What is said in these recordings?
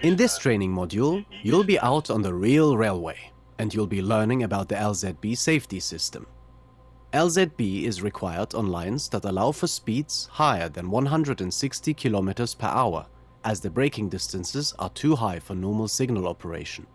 In this training module, you'll be out on the real railway, and you'll be learning about the LZB safety system. LZB is required on lines that allow for speeds higher than 160 km per hour, as the braking distances are too high for normal signal operation.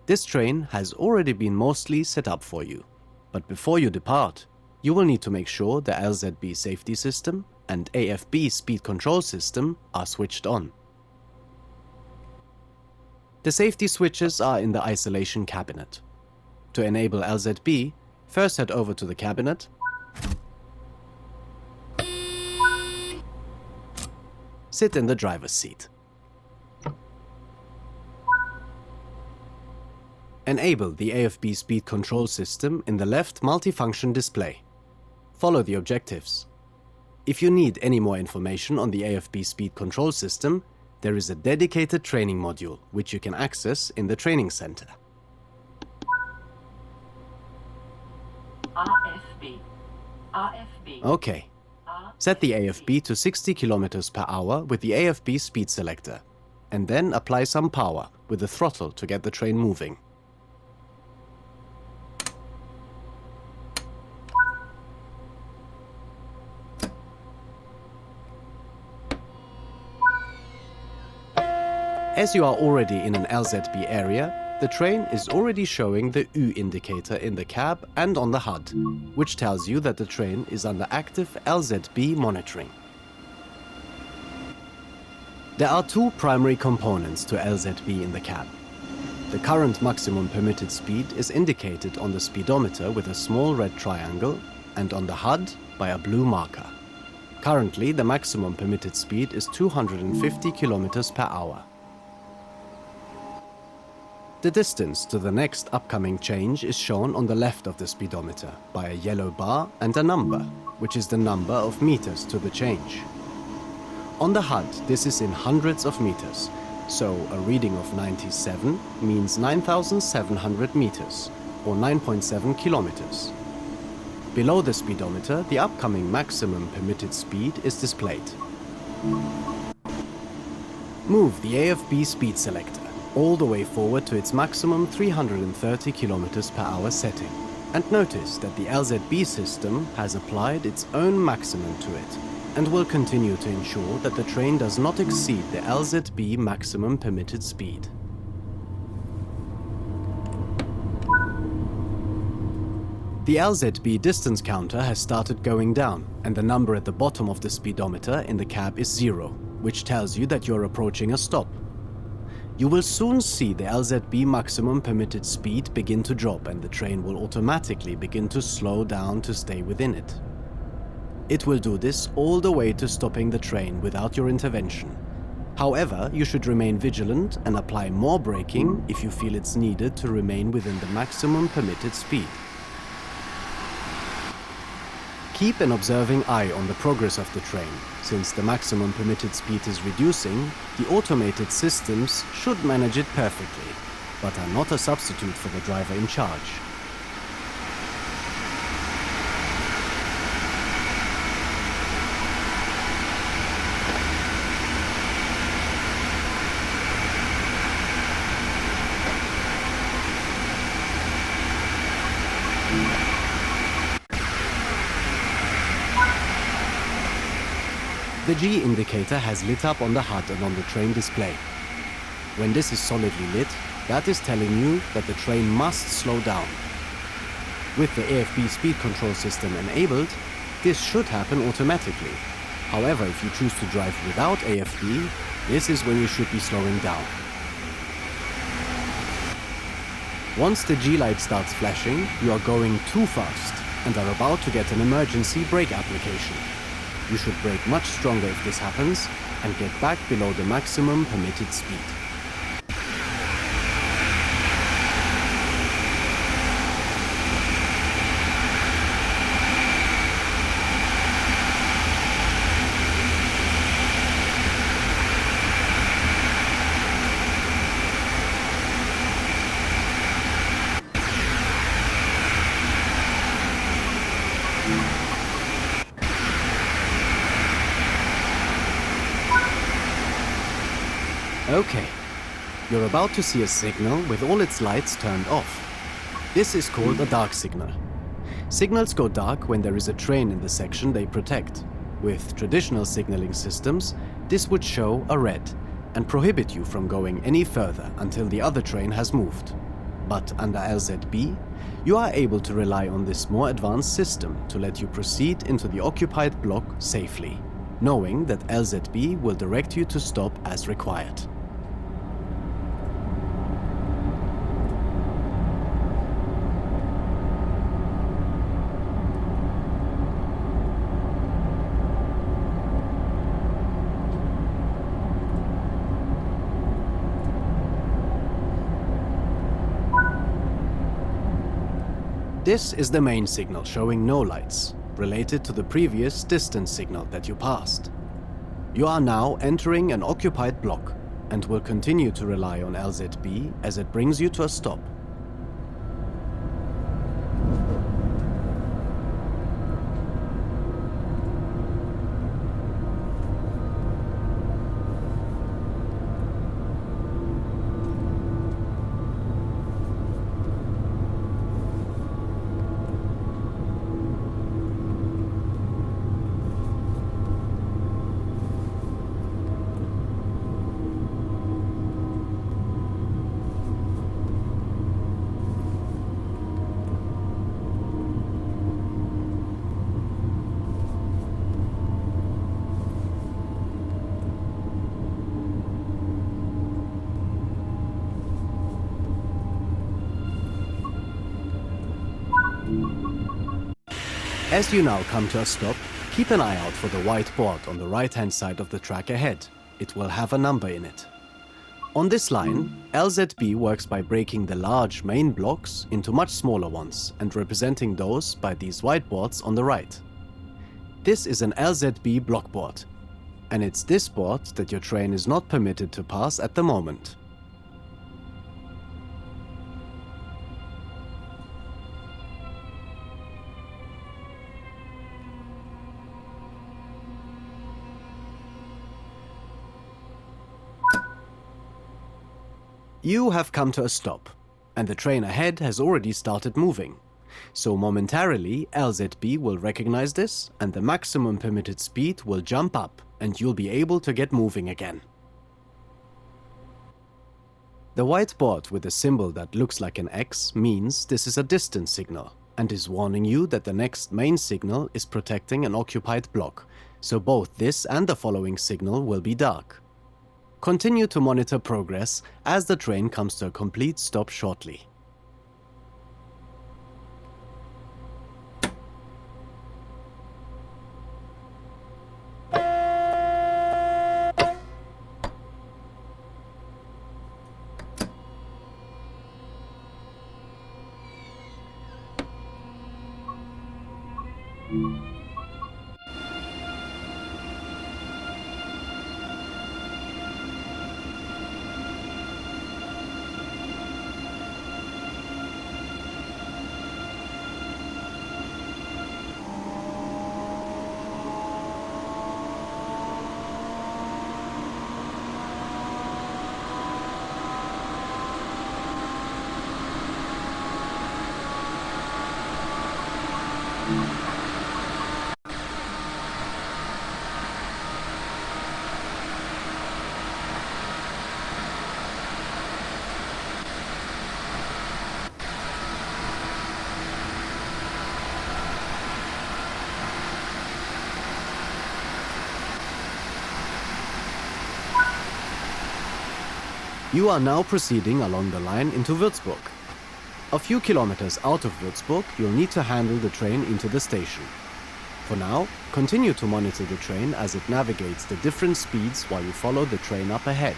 This train has already been mostly set up for you, but before you depart, you will need to make sure the LZB safety system and AFB speed control system are switched on. The safety switches are in the isolation cabinet. To enable LZB, first head over to the cabinet, sit in the driver's seat. Enable the AFB speed control system in the left multifunction display. Follow the objectives. If you need any more information on the AFB speed control system, there is a dedicated training module which you can access in the training center. RFB. Okay. Set the AFB to 60 km per hour with the AFB speed selector, and then apply some power with the throttle to get the train moving. As you are already in an LZB area, the train is already showing the U indicator in the cab and on the HUD, which tells you that the train is under active LZB monitoring. There are two primary components to LZB in the cab. The current maximum permitted speed is indicated on the speedometer with a small red triangle and on the HUD by a blue marker. Currently, the maximum permitted speed is 250 km per hour. The distance to the next upcoming change is shown on the left of the speedometer by a yellow bar and a number, which is the number of meters to the change. On the HUD, this is in hundreds of meters, so a reading of 97 means 9,700 meters, or 9.7 kilometers. Below the speedometer, the upcoming maximum permitted speed is displayed. Move the AFB speed selector all the way forward to its maximum 330 km per hour setting, and notice that the LZB system has applied its own maximum to it and will continue to ensure that the train does not exceed the LZB maximum permitted speed. The LZB distance counter has started going down, and the number at the bottom of the speedometer in the cab is 0, which tells you that you're approaching a stop. You will soon see the LZB maximum permitted speed begin to drop, and the train will automatically begin to slow down to stay within it. It will do this all the way to stopping the train without your intervention. However, you should remain vigilant and apply more braking if you feel it's needed to remain within the maximum permitted speed. Keep an observing eye on the progress of the train. Since the maximum permitted speed is reducing, the automated systems should manage it perfectly, but are not a substitute for the driver in charge. The G indicator has lit up on the HUD and on the train display. When this is solidly lit, that is telling you that the train must slow down. With the AFB speed control system enabled, this should happen automatically. However, if you choose to drive without AFB, this is when you should be slowing down. Once the G light starts flashing, you are going too fast and are about to get an emergency brake application. You should brake much stronger if this happens and get back below the maximum permitted speed. Okay, you're about to see a signal with all its lights turned off. This is called a dark signal. Signals go dark when there is a train in the section they protect. With traditional signaling systems, this would show a red and prohibit you from going any further until the other train has moved. But under LZB, you are able to rely on this more advanced system to let you proceed into the occupied block safely, knowing that LZB will direct you to stop as required. This is the main signal showing no lights, related to the previous distance signal that you passed. You are now entering an occupied block and will continue to rely on LZB as it brings you to a stop. As you now come to a stop, keep an eye out for the white board on the right-hand side of the track ahead. It will have a number in it. On this line, LZB works by breaking the large main blocks into much smaller ones and representing those by these white boards on the right. This is an LZB block board, and it's this board that your train is not permitted to pass at the moment. You have come to a stop, and the train ahead has already started moving. So momentarily, LZB will recognize this, and the maximum permitted speed will jump up, and you'll be able to get moving again. The white board with a symbol that looks like an X means this is a distance signal, and is warning you that the next main signal is protecting an occupied block, so both this and the following signal will be dark. Continue to monitor progress as the train comes to a complete stop shortly. You are now proceeding along the line into Würzburg. A few kilometers out of Würzburg, you'll need to handle the train into the station. For now, continue to monitor the train as it navigates the different speeds while you follow the train up ahead.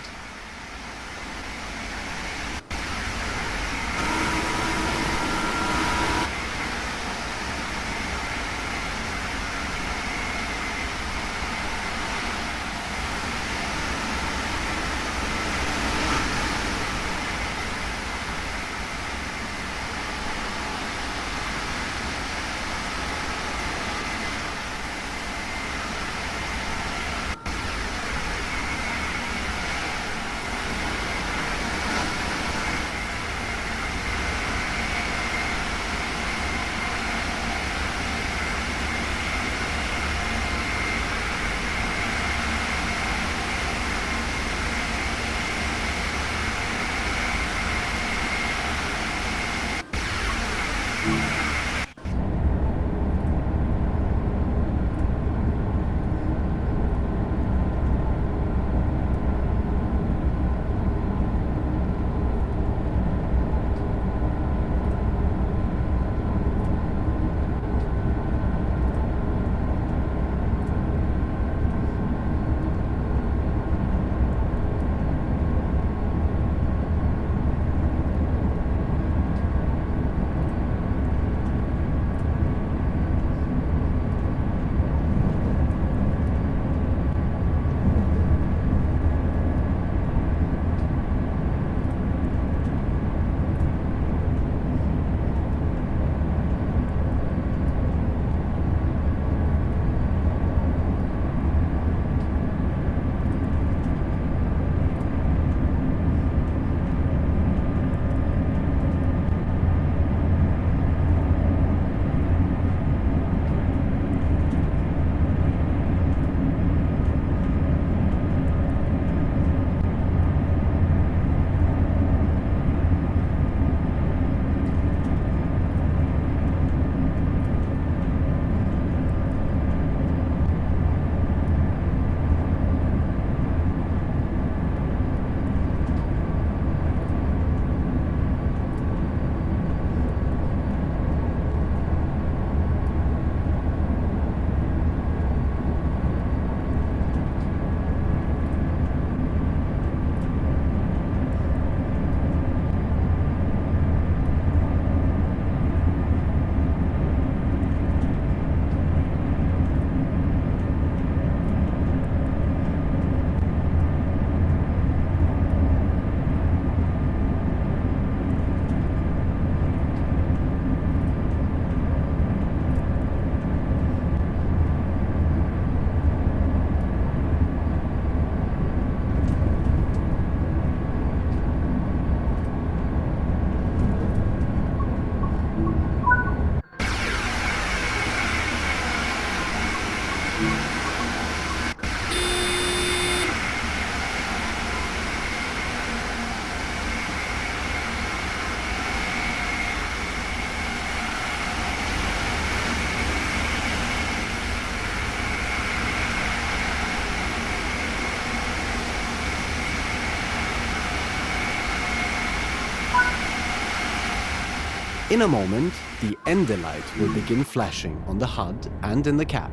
In a moment, the ender light will begin flashing on the HUD and in the cab.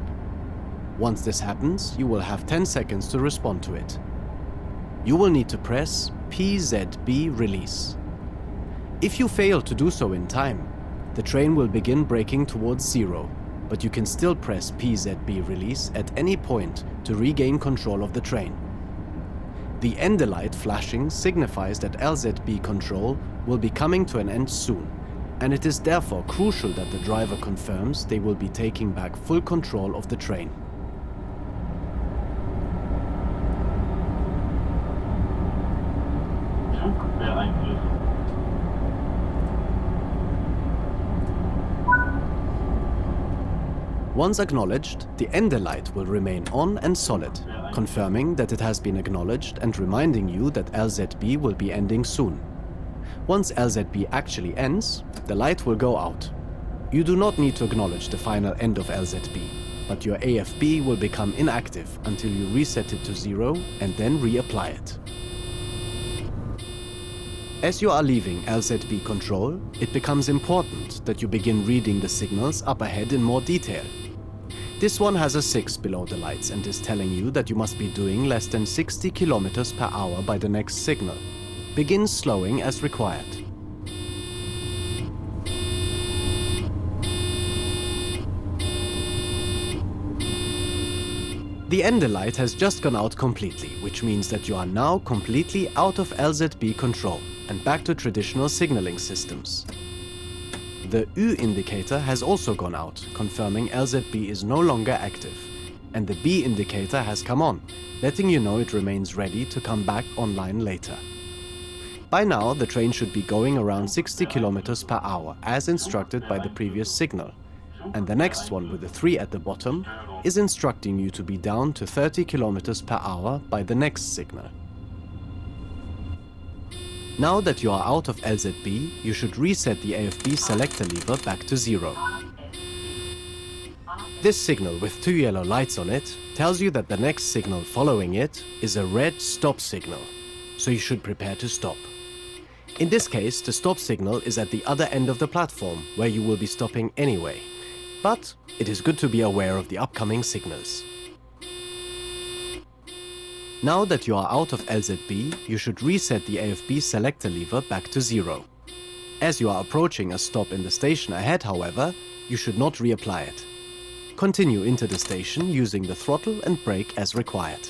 Once this happens, you will have 10 seconds to respond to it. You will need to press PZB release. If you fail to do so in time, the train will begin braking towards zero, but you can still press PZB release at any point to regain control of the train. The ender light flashing signifies that LZB control will be coming to an end soon, and it is therefore crucial that the driver confirms they will be taking back full control of the train. Once acknowledged, the ender light will remain on and solid, confirming that it has been acknowledged and reminding you that LZB will be ending soon. Once LZB actually ends, the light will go out. You do not need to acknowledge the final end of LZB, but your AFB will become inactive until you reset it to zero and then reapply it. As you are leaving LZB control, it becomes important that you begin reading the signals up ahead in more detail. This one has a 6 below the lights and is telling you that you must be doing less than 60 km per hour by the next signal. Begin slowing as required. The ender light has just gone out completely, which means that you are now completely out of LZB control and back to traditional signaling systems. The U indicator has also gone out, confirming LZB is no longer active, and the B indicator has come on, letting you know it remains ready to come back online later. By now, the train should be going around 60 km per hour, as instructed by the previous signal, and the next one with the 3 at the bottom is instructing you to be down to 30 km per hour by the next signal. Now that you are out of LZB, you should reset the AFB selector lever back to zero. This signal with 2 yellow lights on it tells you that the next signal following it is a red stop signal, so you should prepare to stop. In this case, the stop signal is at the other end of the platform, where you will be stopping anyway. But it is good to be aware of the upcoming signals. Now that you are out of LZB, you should reset the AFB selector lever back to zero. As you are approaching a stop in the station ahead, however, you should not reapply it. Continue into the station using the throttle and brake as required.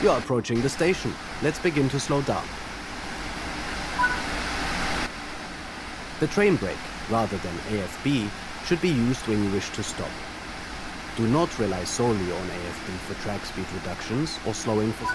You are approaching the station. Let's begin to slow down. The train brake, rather than AFB, should be used when you wish to stop. Do not rely solely on AFB for track speed reductions or slowing for...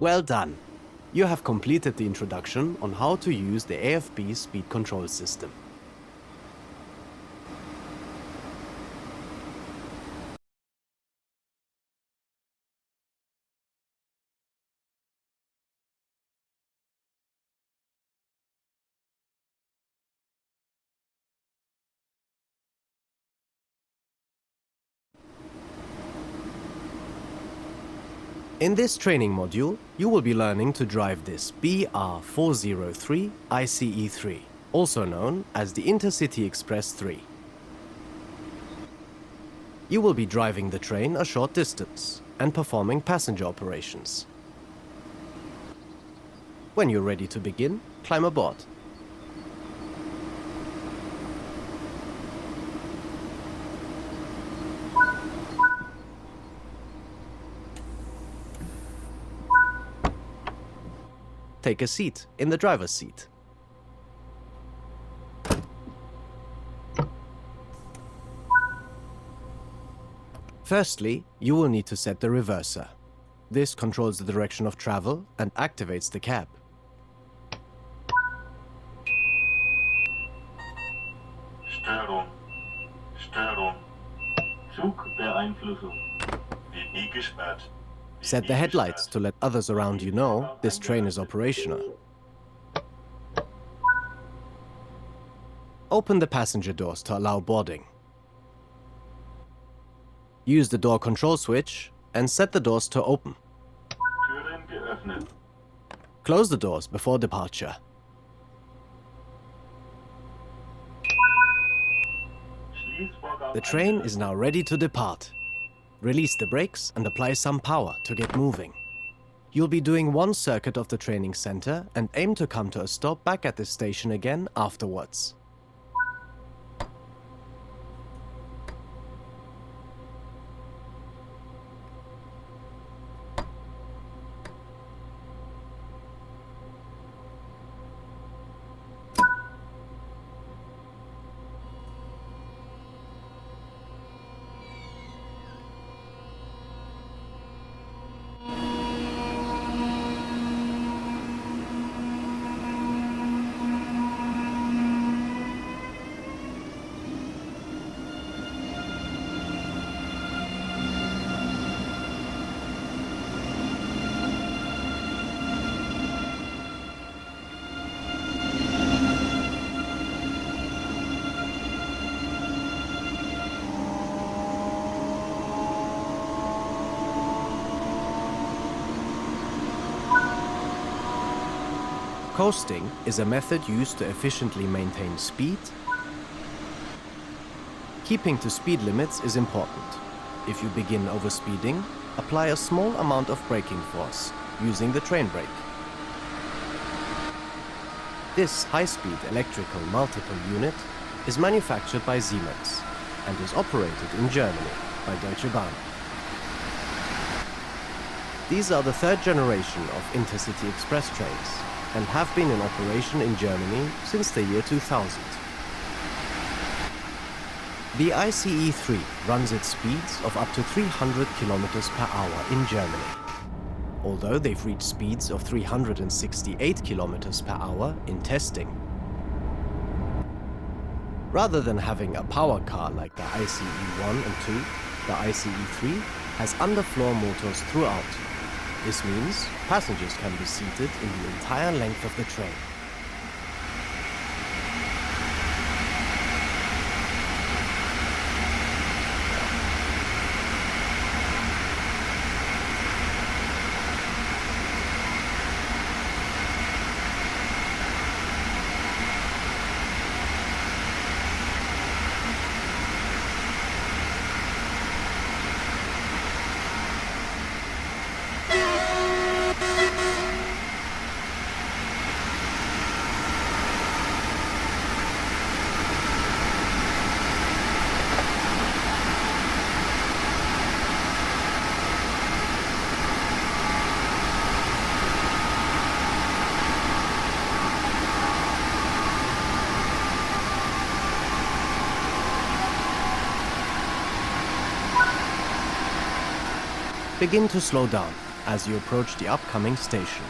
Well done. You have completed the introduction on how to use the AFB speed control system. In this training module, you will be learning to drive this BR403 ICE3, also known as the Intercity Express 3. You will be driving the train a short distance and performing passenger operations. When you're ready to begin, climb aboard. Take a seat in the driver's seat. Firstly, you will need to set the reverser. This controls the direction of travel and activates the cab. Steuerung. Steuerung. Zugbeeinflussung. Linie gesperrt. Set the headlights to let others around you know this train is operational. Open the passenger doors to allow boarding. Use the door control switch and set the doors to open. Türen geöffnet. Close the doors before departure. Schließvorgang. The train is now ready to depart. Release the brakes and apply some power to get moving. You'll be doing one circuit of the training center and aim to come to a stop back at the station again afterwards. Coasting is a method used to efficiently maintain speed Keeping to speed limits is important. If you begin overspeeding, apply a small amount of braking force using the train brake. This high-speed electrical multiple unit is manufactured by Siemens and is operated in Germany by Deutsche Bahn. These are the third generation of intercity express trains and have been in operation in Germany since the year 2000. The ICE3 runs at speeds of up to 300 km per hour in Germany, although they've reached speeds of 368 km per hour in testing. Rather than having a power car like the ICE1 and 2, the ICE3 has underfloor motors throughout. This means passengers can be seated in the entire length of the train. Begin to slow down as you approach the upcoming station.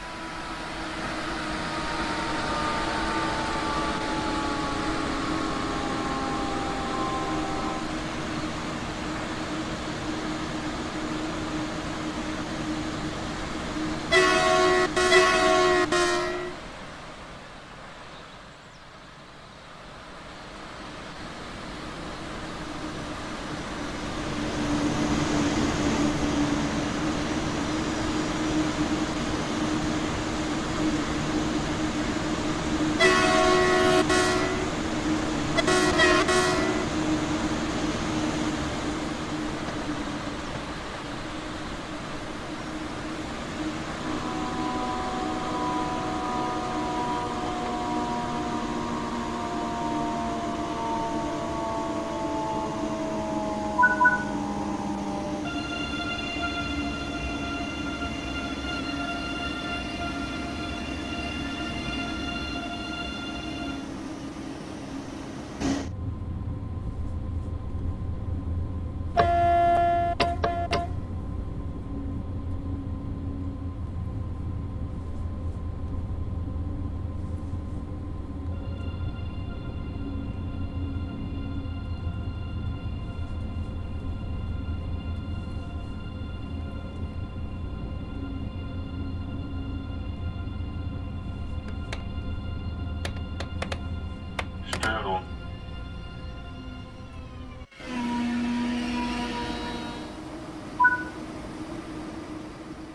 Störung.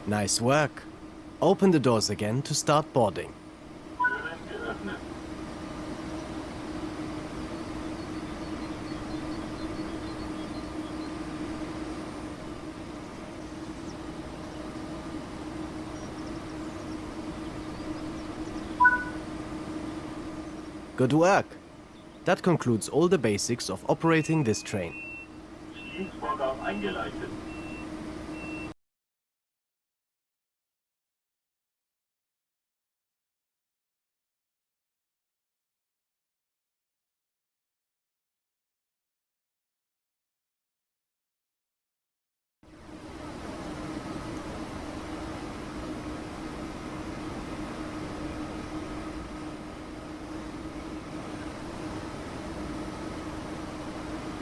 Nice work. Open the doors again to start boarding. Türen geöffnet. Good work. That concludes all the basics of operating this train. Schließvorgang eingeleitet.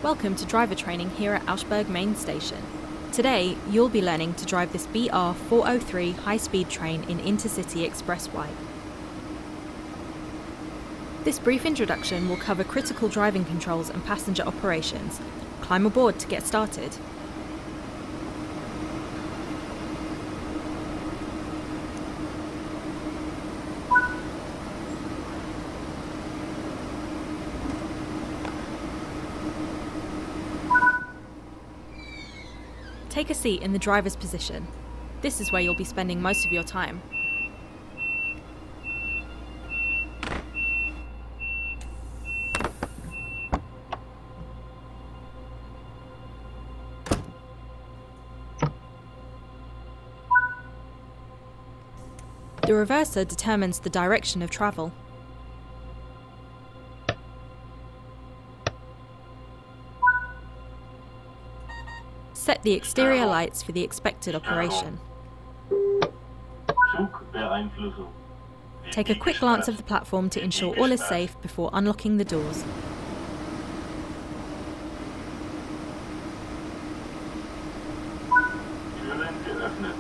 Welcome to driver training here at Augsburg Main Station. Today, you'll be learning to drive this BR403 high-speed train in Intercity Expressway. This brief introduction will cover critical driving controls and passenger operations. Climb aboard to get started. Take a seat in the driver's position. This is where you'll be spending most of your time. The reverser determines the direction of travel. Set the exterior lights for the expected operation. Zugbeeinflussung. Take a quick glance of the platform to ensure all is safe before unlocking the doors. Türen geöffnet.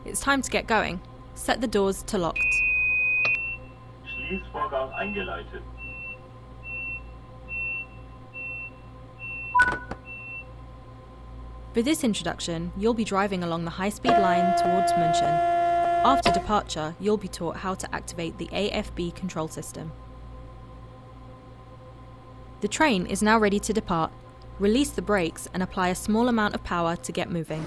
It's time to get going. Set the doors to locked. Schließvorgang eingeleitet. For this introduction, you'll be driving along the high-speed line towards München. After departure, you'll be taught how to activate the AFB control system. The train is now ready to depart. Release the brakes and apply a small amount of power to get moving.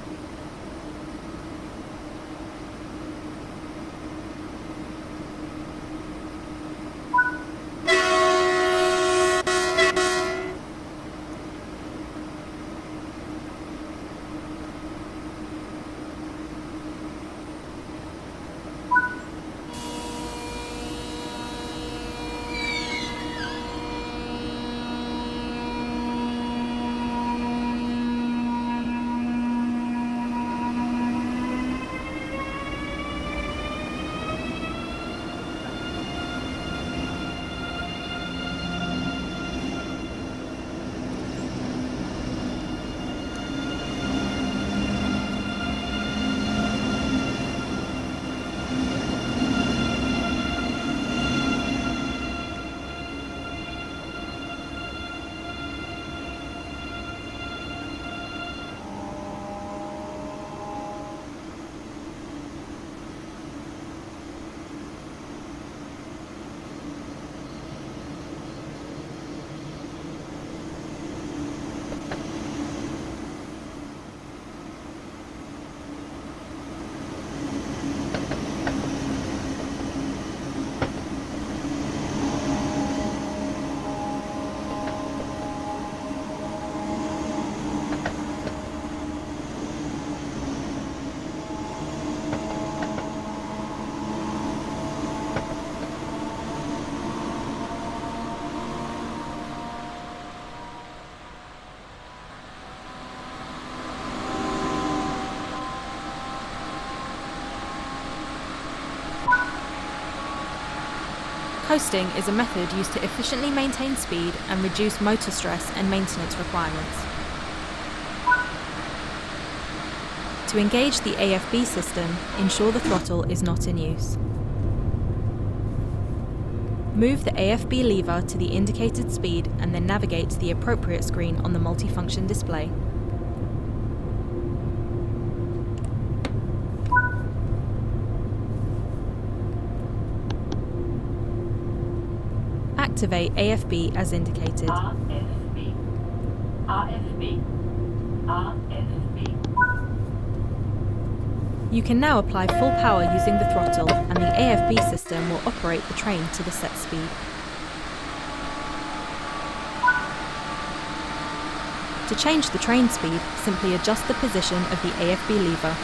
Coasting is a method used to efficiently maintain speed and reduce motor stress and maintenance requirements. To engage the AFB system, ensure the throttle is not in use. Move the AFB lever to the indicated speed and then navigate to the appropriate screen on the multifunction display. Activate AFB as indicated. AFB. AFB. AFB. You can now apply full power using the throttle and the AFB system will operate the train to the set speed. To change the train speed, simply adjust the position of the AFB lever.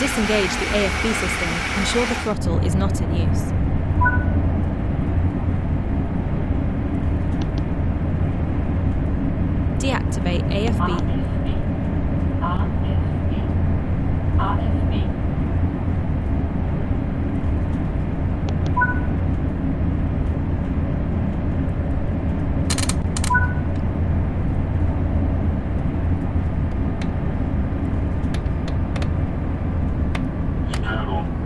disengage the AFB system, ensure the throttle is not in use. Deactivate AFB. RFB. Steuerung.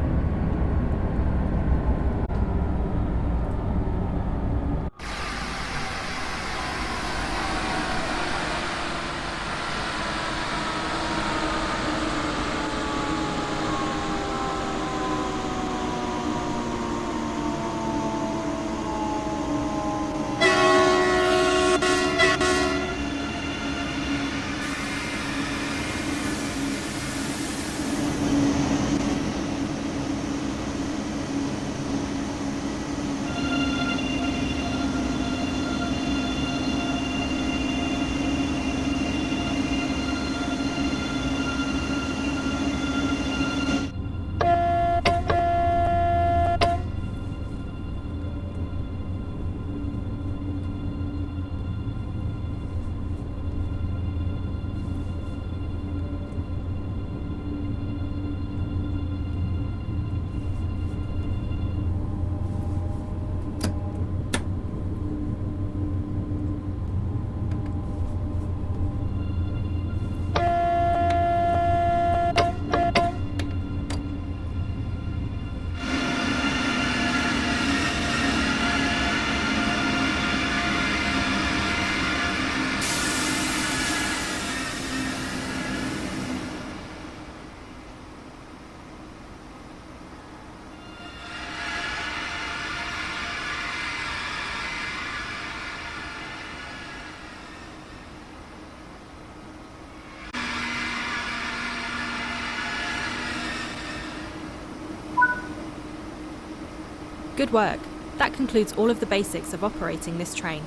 Good work. That concludes all of the basics of operating this train.